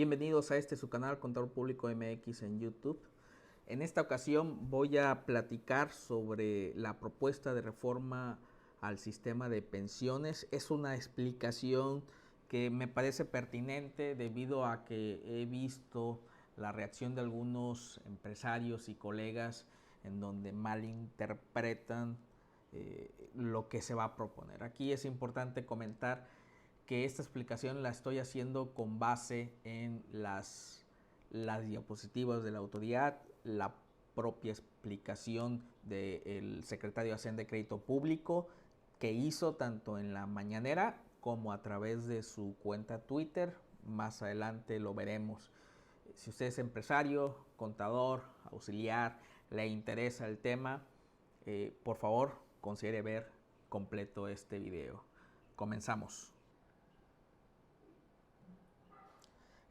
Bienvenidos a su canal Contador Público MX en YouTube. En esta ocasión voy a platicar sobre la propuesta de reforma al sistema de pensiones. Es una explicación que me parece pertinente debido a que he visto la reacción de algunos empresarios y colegas en donde malinterpretan lo que se va a proponer. Aquí es importante comentar que esta explicación la estoy haciendo con base en las diapositivas de la autoridad, la propia explicación del secretario de Hacienda y Crédito Público que hizo tanto en la mañanera como a través de su cuenta Twitter. Más adelante lo veremos. Si usted es empresario, contador, auxiliar, le interesa el tema, por favor considere ver completo este video. Comenzamos.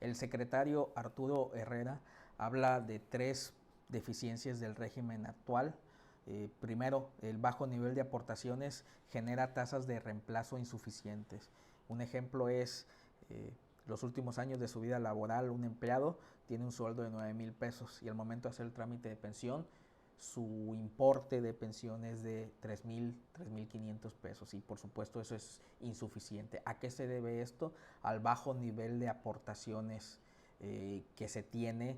El secretario Arturo Herrera habla de tres deficiencias del régimen actual. Primero, el bajo nivel de aportaciones genera tasas de reemplazo insuficientes. Un ejemplo es los últimos años de su vida laboral. Un empleado tiene un sueldo de 9,000 pesos y al momento de hacer el trámite de pensión, su importe de pensión es de 3,500 pesos y por supuesto eso es insuficiente. ¿A qué se debe esto? Al bajo nivel de aportaciones que se tiene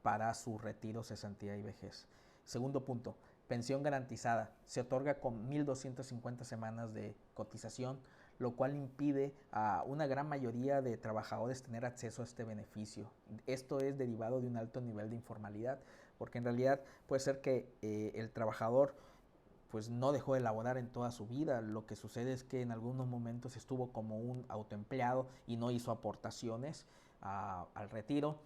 para su retiro, cesantía y vejez. Segundo punto, pensión garantizada. Se otorga con 1,250 semanas de cotización, lo cual impide a una gran mayoría de trabajadores tener acceso a este beneficio. Esto es derivado de un alto nivel de informalidad, porque en realidad puede ser que el trabajador pues no dejó de laborar en toda su vida. Lo que sucede es que en algunos momentos estuvo como un autoempleado y no hizo aportaciones al retiro.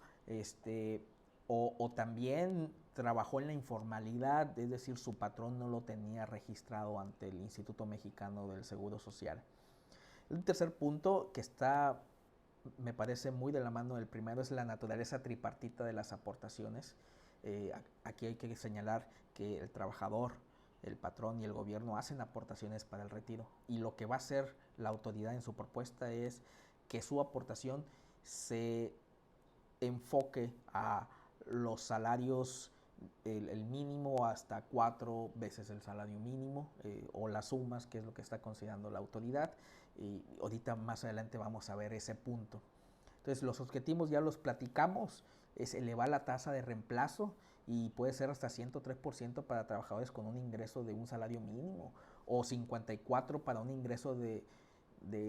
O también trabajó en la informalidad, es decir, su patrón no lo tenía registrado ante el Instituto Mexicano del Seguro Social. El tercer punto que está, me parece muy de la mano del primero, es la naturaleza tripartita de las aportaciones. Aquí hay que señalar que el trabajador, el patrón y el gobierno hacen aportaciones para el retiro, y lo que va a hacer la autoridad en su propuesta es que su aportación se enfoque a los salarios, el mínimo hasta 4 veces el salario mínimo, o las sumas, que es lo que está considerando la autoridad, y ahorita más adelante vamos a ver ese punto. Entonces los objetivos ya los platicamos, es elevar la tasa de reemplazo y puede ser hasta 103% para trabajadores con un ingreso de un salario mínimo o 54% para un ingreso de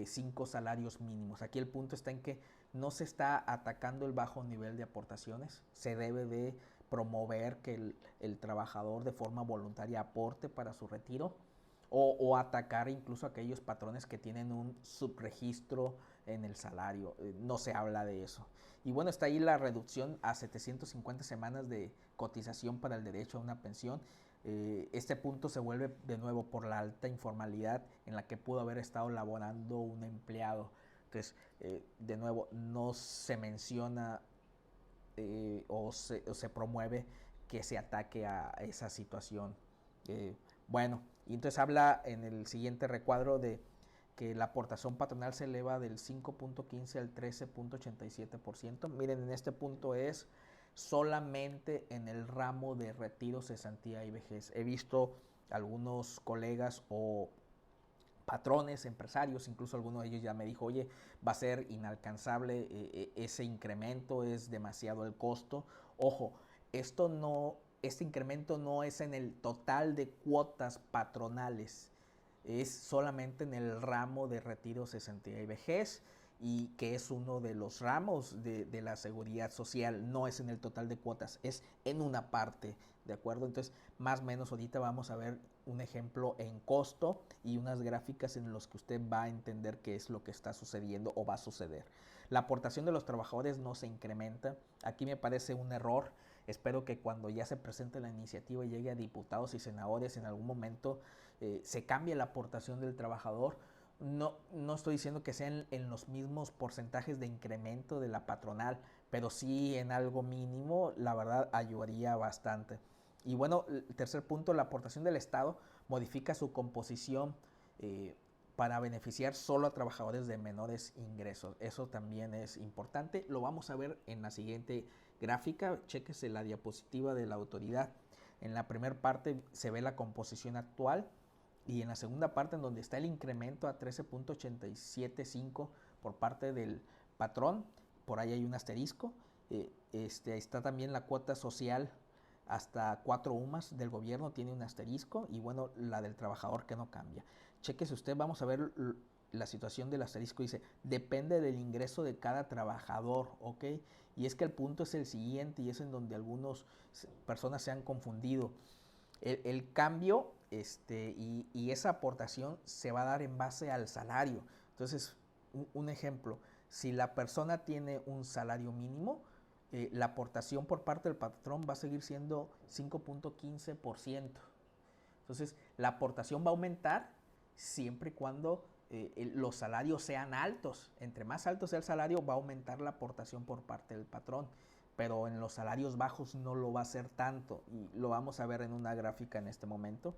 5 salarios mínimos. Aquí el punto está en que no se está atacando el bajo nivel de aportaciones, se debe de promover que el trabajador de forma voluntaria aporte para su retiro, o atacar incluso a aquellos patrones que tienen un subregistro en el salario. No se habla de eso. Y bueno, está ahí la reducción a 750 semanas de cotización para el derecho a una pensión. Este punto se vuelve de nuevo por la alta informalidad en la que pudo haber estado laborando un empleado. Entonces, de nuevo, no se menciona o se promueve que se ataque a esa situación. Bueno, y entonces habla en el siguiente recuadro de que la aportación patronal se eleva del 5.15 al 13.87%. Miren, en este punto es solamente en el ramo de retiro, cesantía y vejez. He visto algunos colegas o patrones, empresarios, incluso alguno de ellos ya me dijo, oye, va a ser inalcanzable ese incremento, es demasiado el costo. Ojo, este incremento no es en el total de cuotas patronales, es solamente en el ramo de retiro, cesantía y vejez, y que es uno de los ramos de la seguridad social. No es en el total de cuotas, es en una parte, ¿de acuerdo? Entonces, más o menos ahorita vamos a ver un ejemplo en costo y unas gráficas en los que usted va a entender qué es lo que está sucediendo o va a suceder. La aportación de los trabajadores no se incrementa. Aquí me parece un error. Espero que cuando ya se presente la iniciativa y llegue a diputados y senadores en algún momento se cambie la aportación del trabajador. No estoy diciendo que sean en los mismos porcentajes de incremento de la patronal, pero sí en algo mínimo, la verdad ayudaría bastante. Y bueno, el tercer punto, la aportación del Estado modifica su composición para beneficiar solo a trabajadores de menores ingresos. Eso también es importante. Lo vamos a ver en la siguiente gráfica. Chéquese la diapositiva de la autoridad. En la primera parte se ve la composición actual y en la segunda parte, en donde está el incremento a 13.875 por parte del patrón, por ahí hay un asterisco. Está también la cuota social hasta 4 UMAS del gobierno, tiene un asterisco, y bueno, la del trabajador que no cambia. Chéquese usted, vamos a ver la situación del asterisco. Dice, depende del ingreso de cada trabajador, ¿ok? Y es que el punto es el siguiente, y es en donde algunas personas se han confundido. El cambio y esa aportación se va a dar en base al salario. Entonces, un ejemplo, si la persona tiene un salario mínimo, la aportación por parte del patrón va a seguir siendo 5.15%. Entonces, la aportación va a aumentar siempre y cuando los salarios sean altos. Entre más alto sea el salario, va a aumentar la aportación por parte del patrón. Pero en los salarios bajos no lo va a hacer tanto, y lo vamos a ver en una gráfica en este momento.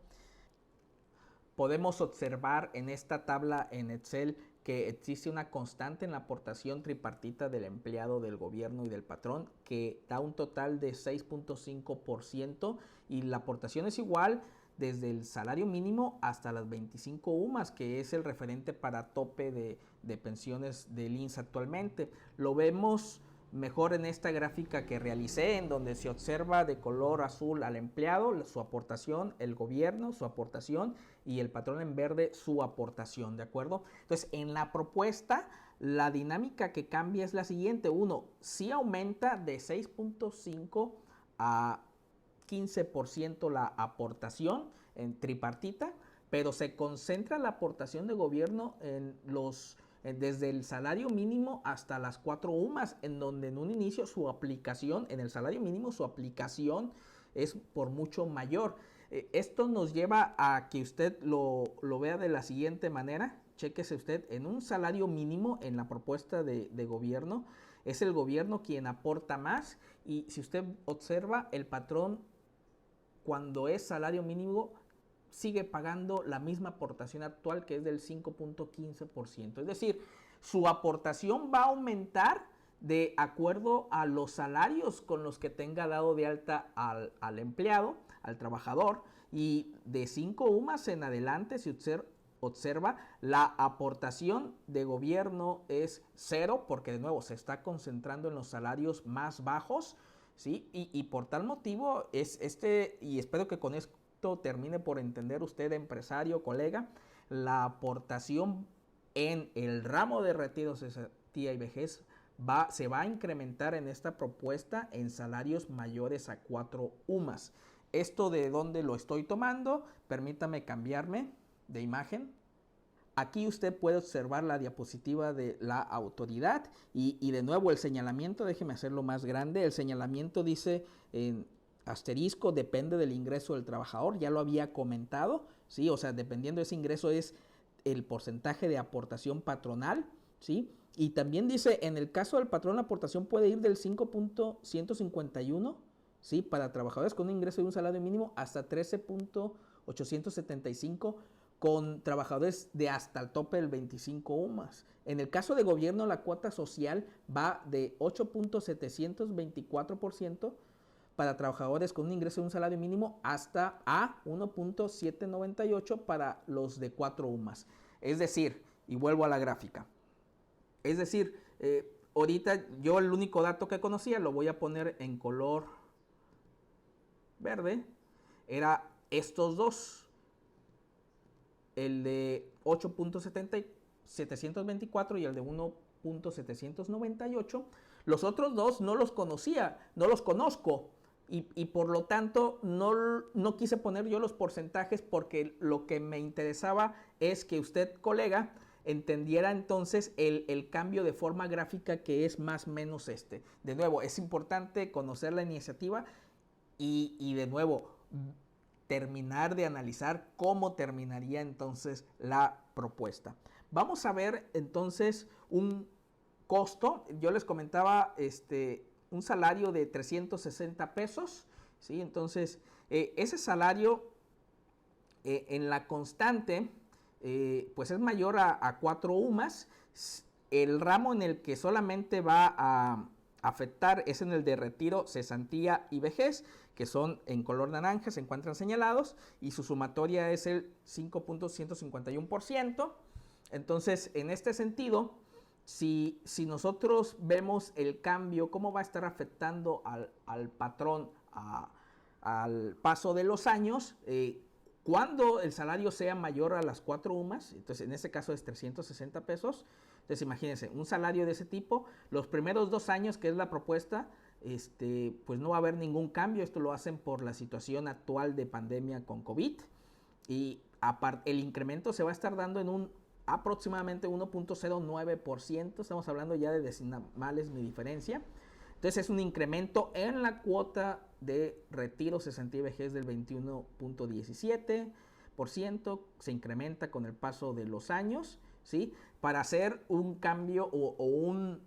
Podemos observar en esta tabla en Excel que existe una constante en la aportación tripartita del empleado, del gobierno y del patrón, que da un total de 6.5%, y la aportación es igual desde el salario mínimo hasta las 25 UMAS, que es el referente para tope de pensiones del INSS actualmente. Lo vemos mejor en esta gráfica que realicé, en donde se observa de color azul al empleado, su aportación, el gobierno, su aportación, y el patrón en verde, su aportación, ¿de acuerdo? Entonces, en la propuesta, la dinámica que cambia es la siguiente. Uno, sí aumenta de 6.5 a 15% la aportación en tripartita, pero se concentra la aportación de gobierno en desde el salario mínimo hasta las 4 UMAS, en donde en un inicio su aplicación, en el salario mínimo su aplicación es por mucho mayor. Esto nos lleva a que usted lo vea de la siguiente manera. Chéquese usted, en un salario mínimo en la propuesta de gobierno, es el gobierno quien aporta más, y si usted observa, el patrón, cuando es salario mínimo, sigue pagando la misma aportación actual, que es del 5.15%. Es decir, su aportación va a aumentar de acuerdo a los salarios con los que tenga dado de alta al empleado, al trabajador, y de 5 UMAS en adelante, si usted observa, la aportación de gobierno es 0, porque de nuevo se está concentrando en los salarios más bajos, ¿sí? Y por tal motivo es y espero que con esto termine por entender usted, empresario, colega, la aportación en el ramo de retiro, cesantía y vejez se va a incrementar en esta propuesta en salarios mayores a 4 UMAS. ¿Esto de dónde lo estoy tomando? Permítame cambiarme de imagen. Aquí usted puede observar la diapositiva de la autoridad y de nuevo el señalamiento, déjeme hacerlo más grande. El señalamiento dice en asterisco, depende del ingreso del trabajador, ya lo había comentado, ¿sí? O sea, dependiendo de ese ingreso es el porcentaje de aportación patronal, ¿sí? Y también dice, en el caso del patrón, la aportación puede ir del 5.151, ¿sí? Para trabajadores con un ingreso de un salario mínimo hasta 13.875 con trabajadores de hasta el tope del 25 UMAS. En el caso de gobierno, la cuota social va de 8.724% para trabajadores con un ingreso de un salario mínimo hasta a 1.798 para los de 4 UMAS. Es decir, y vuelvo a la gráfica, es decir, ahorita yo el único dato que conocía, lo voy a poner en color verde, era estos dos. El de 8.724 y el de 1.798. Los otros dos no los conocía, no los conozco. Y por lo tanto no quise poner yo los porcentajes, porque lo que me interesaba es que usted, colega, entendiera entonces el cambio de forma gráfica, que es más o menos este. De nuevo, es importante conocer la iniciativa y de nuevo terminar de analizar cómo terminaría entonces la propuesta. Vamos a ver entonces un costo. Yo les comentaba un salario de 360 pesos, ¿sí? Entonces, ese salario en la constante pues es mayor a 4 UMAS. El ramo en el que solamente va a afectar es en el de retiro, cesantía y vejez, que son en color naranja, se encuentran señalados, y su sumatoria es el 5.151%. Entonces, en este sentido, si nosotros vemos el cambio, cómo va a estar afectando al patrón al paso de los años, cuando el salario sea mayor a las 4 UMAS, entonces en este caso es 360 pesos, entonces imagínense, un salario de ese tipo, los primeros 2 años, que es la propuesta, pues no va a haber ningún cambio. Esto lo hacen por la situación actual de pandemia con COVID, y el incremento se va a estar dando en aproximadamente 1.09%, estamos hablando ya de decimales mi diferencia. Entonces es un incremento en la cuota de retiro, cesantía y vejez del 21.17%, se incrementa con el paso de los años, ¿sí? Para hacer un cambio o un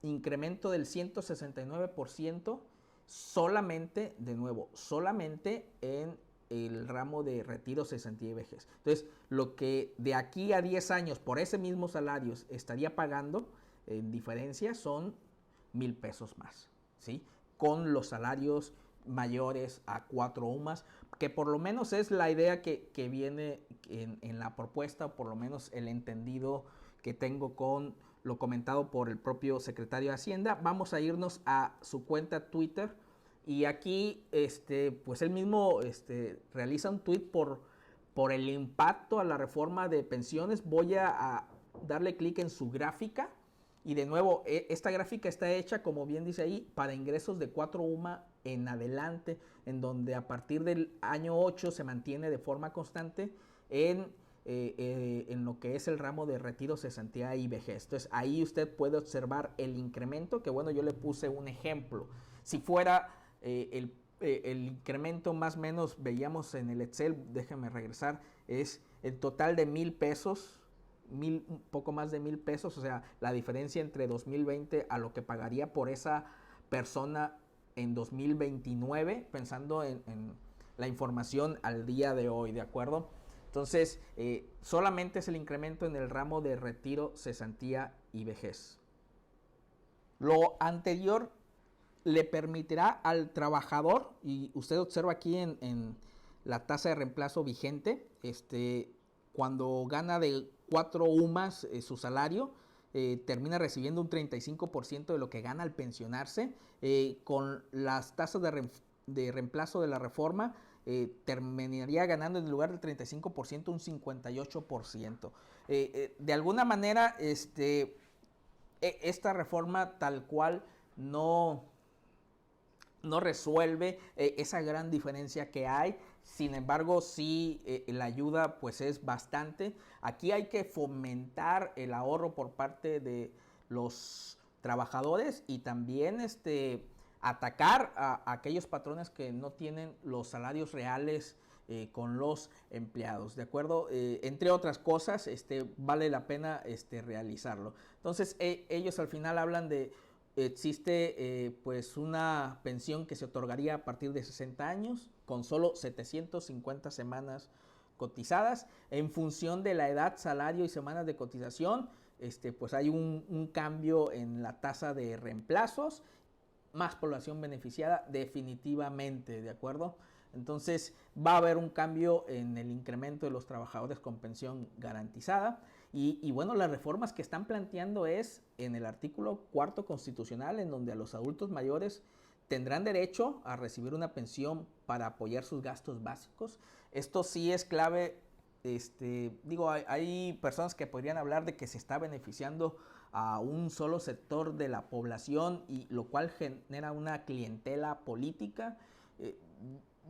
incremento del 169% solamente, de nuevo, solamente en el ramo de retiro, cesantía y vejez. Entonces, lo que de aquí a 10 años por ese mismo salario estaría pagando en diferencia son 1,000 pesos más, ¿sí? Con los salarios mayores a 4 UMAS, que por lo menos es la idea que viene en la propuesta, o por lo menos el entendido que tengo con lo comentado por el propio secretario de Hacienda. Vamos a irnos a su cuenta Twitter, y aquí pues él mismo realiza un tweet por el impacto a la reforma de pensiones. Voy a darle clic en su gráfica, y de nuevo, esta gráfica está hecha, como bien dice ahí, para ingresos de 4 UMA en adelante, en donde a partir del año 8 se mantiene de forma constante en lo que es el ramo de retiro, cesantía y vejez. Entonces ahí usted puede observar el incremento, que bueno, yo le puse un ejemplo. Si fuera el incremento más o menos, veíamos en el Excel, déjenme regresar, es el total de 1,000 pesos, un poco más de 1,000 pesos, o sea, la diferencia entre 2020 a lo que pagaría por esa persona en 2029, pensando en la información al día de hoy, ¿de acuerdo? Entonces, solamente es el incremento en el ramo de retiro, cesantía y vejez. Lo anterior le permitirá al trabajador, y usted observa aquí en la tasa de reemplazo vigente, cuando gana de 4 UMAS su salario, termina recibiendo un 35% de lo que gana al pensionarse. Con las tasas de reemplazo de la reforma, terminaría ganando en lugar del 35% un 58%. De alguna manera, esta reforma tal cual no resuelve esa gran diferencia que hay. Sin embargo, sí, la ayuda pues es bastante. Aquí hay que fomentar el ahorro por parte de los trabajadores, y también atacar a aquellos patrones que no tienen los salarios reales con los empleados, ¿de acuerdo? Entre otras cosas, vale la pena realizarlo. Entonces, ellos al final hablan de existe pues una pensión que se otorgaría a partir de 60 años con solo 750 semanas cotizadas. En función de la edad, salario y semanas de cotización, pues hay un cambio en la tasa de reemplazos, más población beneficiada definitivamente, ¿de acuerdo? Entonces va a haber un cambio en el incremento de los trabajadores con pensión garantizada. Y bueno, las reformas que están planteando es en el artículo 4º constitucional, en donde a los adultos mayores tendrán derecho a recibir una pensión para apoyar sus gastos básicos. Esto sí es clave. Hay personas que podrían hablar de que se está beneficiando a un solo sector de la población, y lo cual genera una clientela política.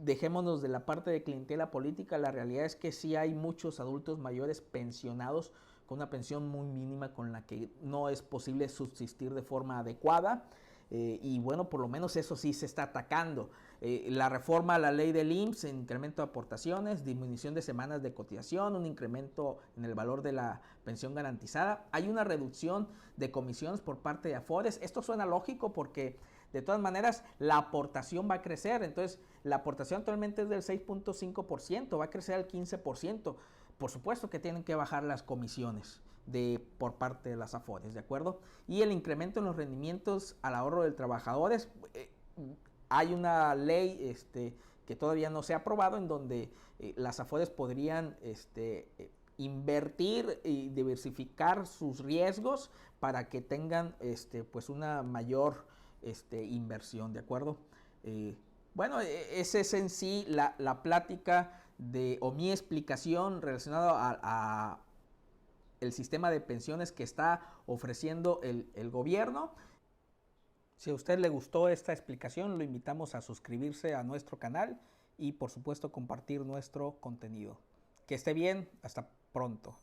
Dejémonos de la parte de clientela política. La realidad es que sí hay muchos adultos mayores pensionados con una pensión muy mínima, con la que no es posible subsistir de forma adecuada. Y bueno, por lo menos eso sí se está atacando. La reforma a la ley del IMSS, incremento de aportaciones, disminución de semanas de cotización, un incremento en el valor de la pensión garantizada. Hay una reducción de comisiones por parte de Afores. Esto suena lógico porque de todas maneras la aportación va a crecer. Entonces la aportación actualmente es del 6.5%, va a crecer al 15%. por supuesto que tienen que bajar las comisiones por parte de las AFORES, ¿de acuerdo? Y el incremento en los rendimientos al ahorro de trabajadores, hay una ley que todavía no se ha aprobado en donde las AFORES podrían invertir y diversificar sus riesgos para que tengan pues una mayor inversión, ¿de acuerdo? Bueno, esa es en sí la plática o mi explicación relacionada a el sistema de pensiones que está ofreciendo el gobierno. Si a usted le gustó esta explicación, lo invitamos a suscribirse a nuestro canal y por supuesto compartir nuestro contenido. Que esté bien, hasta pronto.